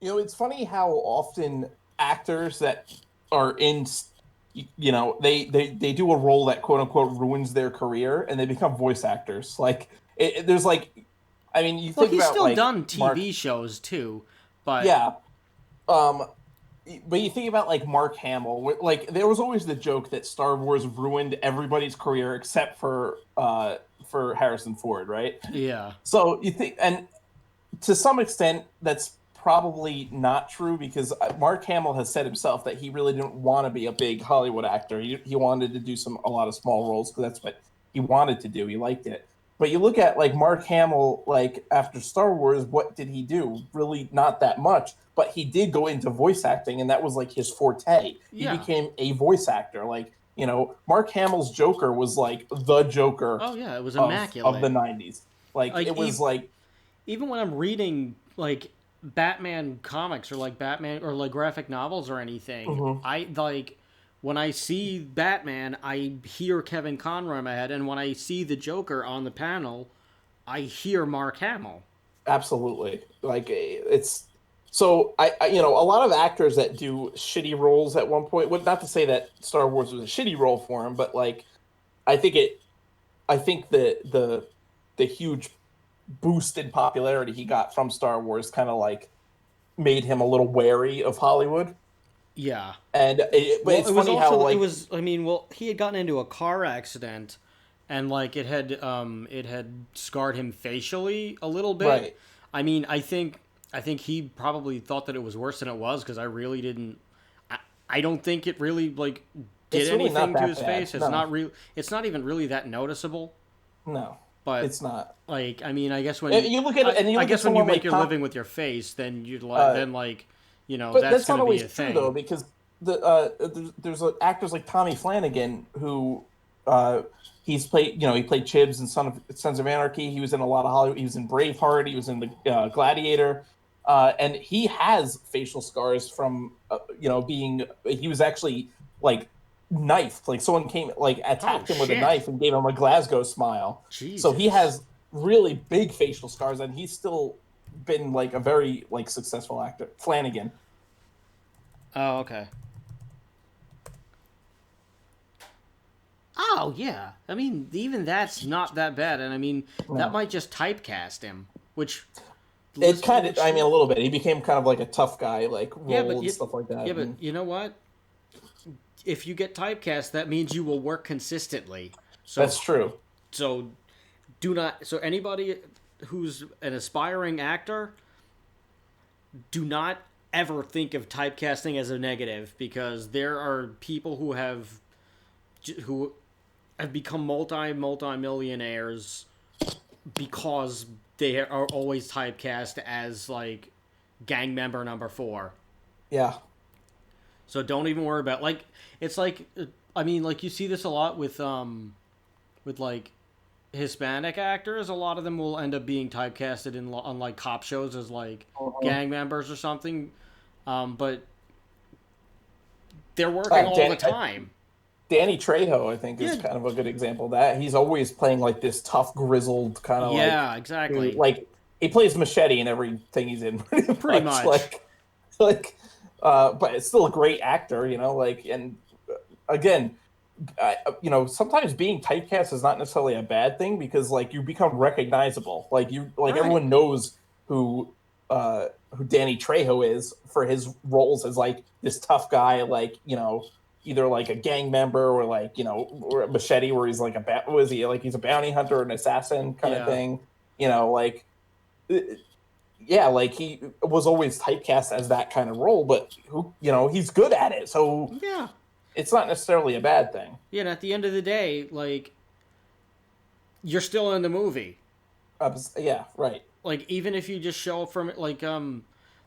It's funny how often actors that are in, they do a role that quote unquote ruins their career and they become voice actors. Like, there's like, I mean, you Well, think he's about still like done Mark, TV shows too, but yeah, um, but you think about like Mark Hamill, like there was always the joke that Star Wars ruined everybody's career except for Harrison Ford, right? yeah, So you think, and to some extent, that's probably not true because Mark Hamill has said himself that he really didn't want to be a big Hollywood actor. He wanted to do a lot of small roles because that's what he wanted to do. He liked it. But you look at like Mark Hamill, like after Star Wars, what did he do? Really, not that much. But he did go into voice acting, and that was like his forte. He yeah. became a voice actor. Like Mark Hamill's Joker was like the Joker Oh yeah, it was of the immaculate. '90s. Like Like it was like even when I'm reading like Batman comics or like Batman or like graphic novels or anything, mhm, I like when I see Batman, I hear Kevin Conroy in my head, and when I see the Joker on the panel, I hear Mark Hamill. absolutely. Like it's so a lot of actors that do shitty roles at one point. Well, not to say that Star Wars was a shitty role for him, but like I think it. I think the huge boost in popularity he got from Star Wars kind of like made him a little wary of Hollywood. Yeah. But Well, it's it was funny how also it like was. I mean, well, he had gotten into a car accident, and like it had scarred him facially a little bit. right. I mean, I think he probably thought that it was worse than it was because I really didn't. I don't think it really like did It's really not anything to that his bad. face. It's No, not real. It's not even really that noticeable. no, But it's not. like, I mean, I guess when You look at it, and you I look at guess when you someone make like your Tom. living with your face, then you'd like Uh, then like But that's that's not gonna be always a true though, thing. because there's actors like Tommy Flanagan who uh, he played Chibs in Sons of Anarchy. He was in a lot of Hollywood. He was in Braveheart. He was in the Gladiator, and he has facial scars from being he was actually like knifed. Like someone came like Oh attacked him with a shit, knife and gave him a Glasgow smile. So he Jesus. has really big facial scars, and he's still been like a very like successful actor. Flanagan. Oh, okay. Oh yeah. I mean, even that's not that bad, and I mean that No, might just typecast him, which it listen, kind of. which I mean, a little bit. He became kind of like a tough guy, like yeah, role and stuff like that. but And you know what? If you get typecast, that means you will work consistently. So that's true. so do not. So anybody who's an aspiring actor, do not ever think of typecasting as a negative because there are people who have become multi millionaires because they are always typecast as like gang member number four. Yeah, So don't even worry about like it's like I mean like you see this a lot with like Hispanic actors. A lot of them will end up being typecasted in on like cop shows as like mhm. gang members or something. But they're working all the time. Danny Trejo, I think, is Yeah, kind of a good example of that. He's always playing like this tough, grizzled kind of like yeah, dude. exactly. Like he plays Machete in everything he's in, pretty Pretty much. much. Like, but it's still a great actor, Like, and again, sometimes being typecast is not necessarily a bad thing because like you become recognizable. Like Right. everyone knows who who Danny Trejo is for his roles as like this tough guy, like either like a gang member or like or a Machete, where he's like was he like he's a bounty hunter, or an assassin kind of Yeah. thing. Like uh, yeah, like he was always typecast as that kind of role, but he's good at it, so Yeah. it's not necessarily a bad thing. Yeah, and at the end of the day, like you're still in the movie. Yeah, right. Like even if you just show up from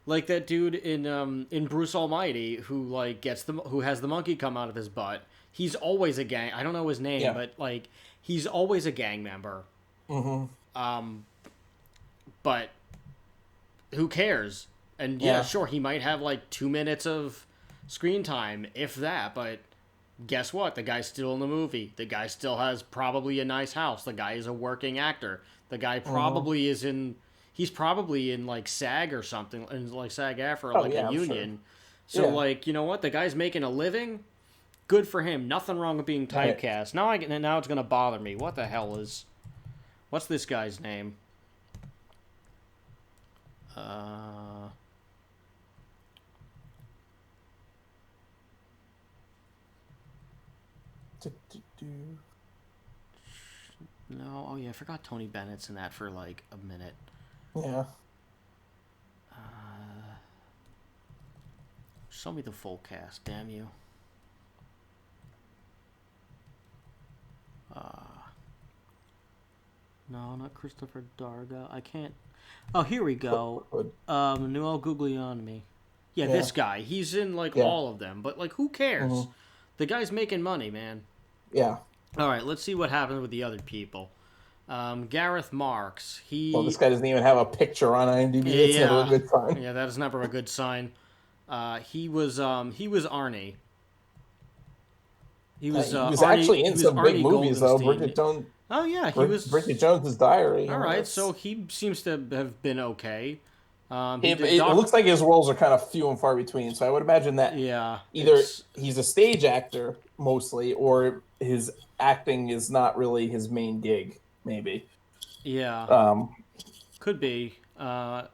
like that dude in Bruce Almighty who like who has the monkey come out of his butt. He's always a gang. I don't know his name, Yeah. but like he's always a gang member. Hmm. Um, but who cares? And yeah, Yeah. sure, he might have like 2 minutes of screen time, if that. But guess what? The guy's still in the movie. The guy still has probably a nice house. The guy is a working actor. The guy Hmm. probably is in he's probably in like SAG or something, in like SAG-AFTRA, Oh like yeah, a I'm sure. union. So Yeah. like, you know what? The guy's making a living. Good for him. Nothing wrong with being Right. typecast. Now it's gonna bother me. What the hell is? What's this guy's name? Uh, Do. no. Oh yeah, I forgot Tony Bennett's in that for like a minute. Yeah. Show me the full cast. Damn you. No, not Christopher Darga. I can't. Oh, here we go. Noel Guglielmi. Yeah, Yeah. this guy. He's in like Yeah. all of them, but like, who cares? Hmm. The guy's making money, man. Yeah. All right, let's see what happens with the other people. Gareth Marks. Well, this guy doesn't even have a picture on IMDb. That's never a Yeah, good sign. yeah, that is never a good sign. He was Arnie. He was He was Arnie. actually He in was some big Arnie movies, though. Goldenstein. Oh yeah, he Bridget was. Jones's Diary. All right, so he seems to have been okay. He did it looks like his roles are kind of few and far between. So I would imagine that Yeah, either it's he's a stage actor mostly, or his acting is not really his main gig. Maybe. yeah, Um, could be. Yeah,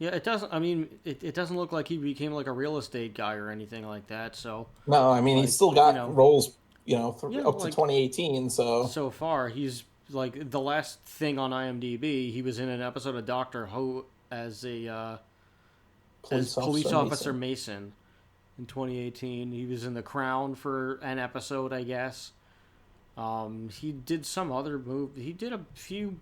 it doesn't. I mean, it doesn't look like he became like a real estate guy or anything like that. So no, I mean he's like still you got know, roles, yeah, up to like 2018. So so far he's like the last thing on IMDb. He was in an episode of Doctor Who as a police officer Mason in 2018. He was in The Crown for an episode, I guess. He did some other movie. He did a few.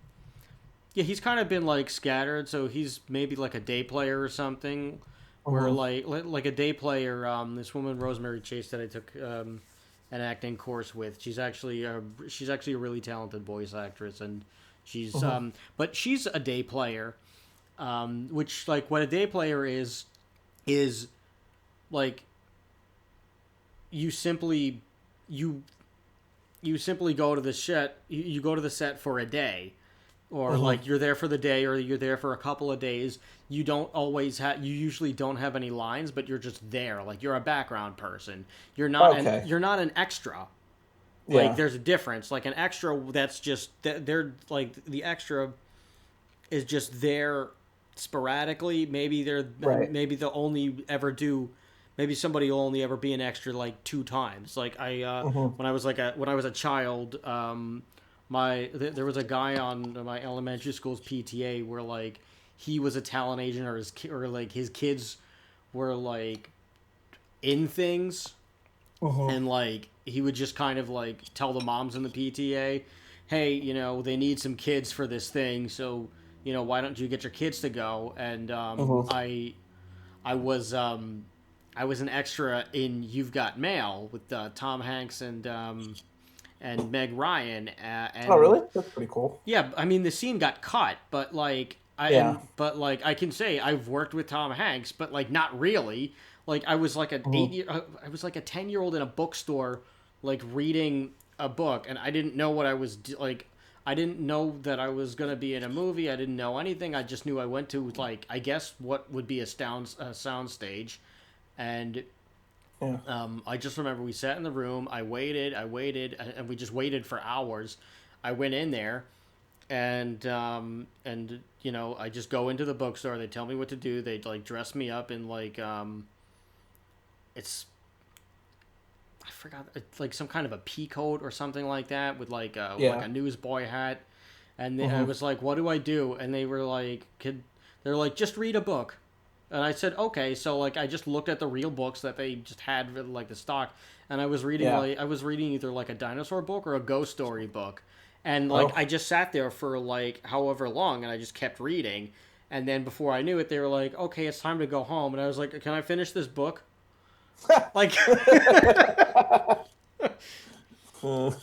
Yeah, he's kind of been like scattered, so he's maybe like a day player or something. Where Mhm. like a day player, this woman Rosemary Chase that I took an acting course with. She's actually a really talented voice actress, and Mhm. but she's a day player, which like what a day player is like you simply you you simply go to the set you go to the set for a day, or Mhm. like you're there for the day, or you're there for a couple of days. You usually don't have any lines, but you're just there, like you're a background person. Okay. You're not an extra. Like Yeah. there's a difference. Like an extra, that's just they're like the extra is just there sporadically. Right. Maybe they'll only ever do. Maybe somebody will only ever be an extra like two times. Like Mhm. when I was a child, there was a guy on my elementary school's PTA where like he was a talent agent, or like his kids were like in things, Mhm. and like he would just kind of like tell the moms in the PTA, hey, they need some kids for this thing, so why don't you get your kids to go? And Mhm. I was I was an extra in You've Got Mail with Tom Hanks and Meg Ryan, Oh, and really? That's pretty cool. yeah, I mean the scene got cut, but like Yeah. I can say I've worked with Tom Hanks, but like not really. Like I was like Mhm. I was like a 10-year-old in a bookstore, like reading a book, and I didn't know what like. I didn't know that I was gonna be in a movie. I didn't know anything. I just knew I went to like I guess what would be a sound stage, and Yeah. I just remember we sat in the room. I waited, and we just waited for hours. I went in there, and I just go into the bookstore. They tell me what to do. They like dress me up in like it's I forgot, it's like some kind of a pea coat or something like that, with like Yeah. a newsboy hat. And then I Mhm. was like, "What do I do?" And they were like, they're like, "Just read a book." And I said, "Okay." So like I just looked at the real books that they just had for, like the stock, and Yeah. I was reading either like a dinosaur book or a ghost story book. And like I Oh. just sat there for like however long, and I just kept reading. And then before I knew it, they were like, "Okay, it's time to go home." And I was like, "Can I finish this book?" Like Mm.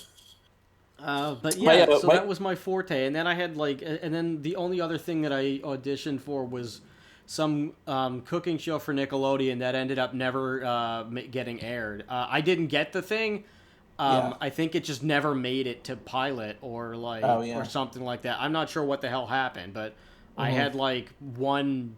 but my yeah, so my that was my forte, and then I had like, and then the only other thing that I auditioned for was some cooking show for Nickelodeon that ended up never getting aired. I didn't get the thing. Yeah. I think it just never made it to pilot, or Oh like or yeah. something like that. I'm not sure what the hell happened, but I had like one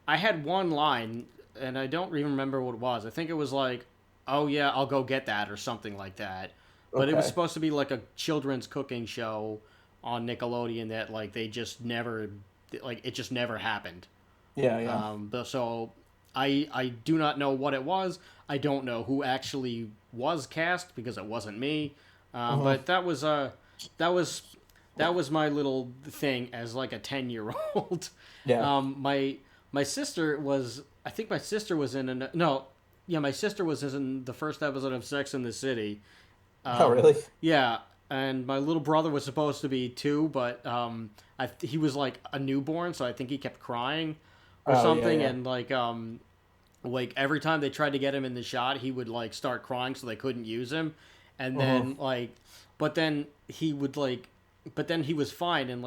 I had one line, and I don't even remember what it was. I think it was like, "Oh yeah, I'll go get that" or something like that. But it was Okay. supposed to be like a children's cooking show on Nickelodeon that like they just never like it just never happened. Yeah, yeah. But so I do not know what it was. I don't know who actually was cast because it wasn't me. Hmm. But that was that was my little thing as like a 10-year old. Yeah. My sister was I think my sister was in an no yeah my sister was in the first episode of Sex in the City. Oh, really? Yeah, and my little brother was supposed to be too, but he was like a newborn, so I think he kept crying or Oh, yeah, something, yeah. and like every time they tried to get him in the shot, he would like start crying, so they couldn't use him, and Hmm. then but then he would but then he was fine, and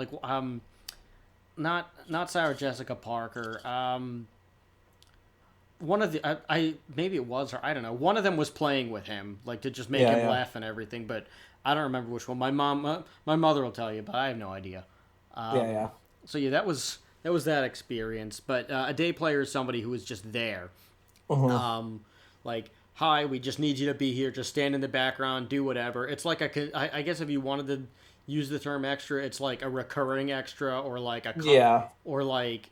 not Sarah Jessica Parker, one of the I maybe it was her I don't know one of them was playing with him like to just make Yeah, him yeah. laugh and everything but I don't remember which one my mother will tell you but I have no idea. Yeah, yeah. So yeah that was that experience but a day player is somebody who is just there, Hmm. like hi we just need you to be here just stand in the background do whatever it's like I guess if you wanted to use the term extra it's like a recurring extra or like Yeah. or like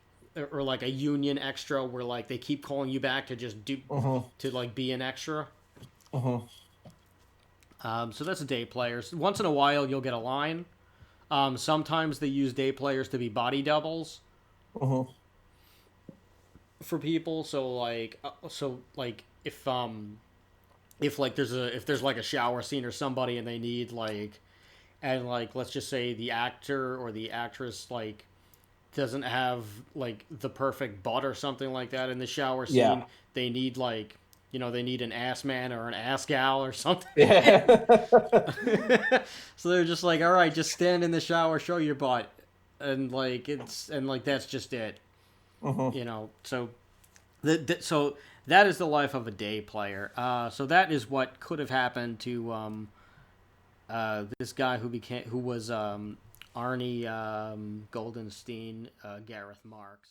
or like a union extra where like they keep calling you back to just do Hmm. to like be an extra. Hmm. So that's a day players. Once in a while you'll get a line. Sometimes they use day players to be body doubles Hmm. for people. So like if like if there's like a shower scene or somebody and they need like and like let's just say the actor or the actress like doesn't have like the perfect butt or something like that in the shower scene. Yeah. They need like they need an ass man or an ass gal or something. Yeah. So they're just like, all right, just stand in the shower, show your butt, and like that's just it. Hmm. So so that is the life of a day player. So that is what could have happened to this guy who was Arnie Goldenstein, Gareth Marks.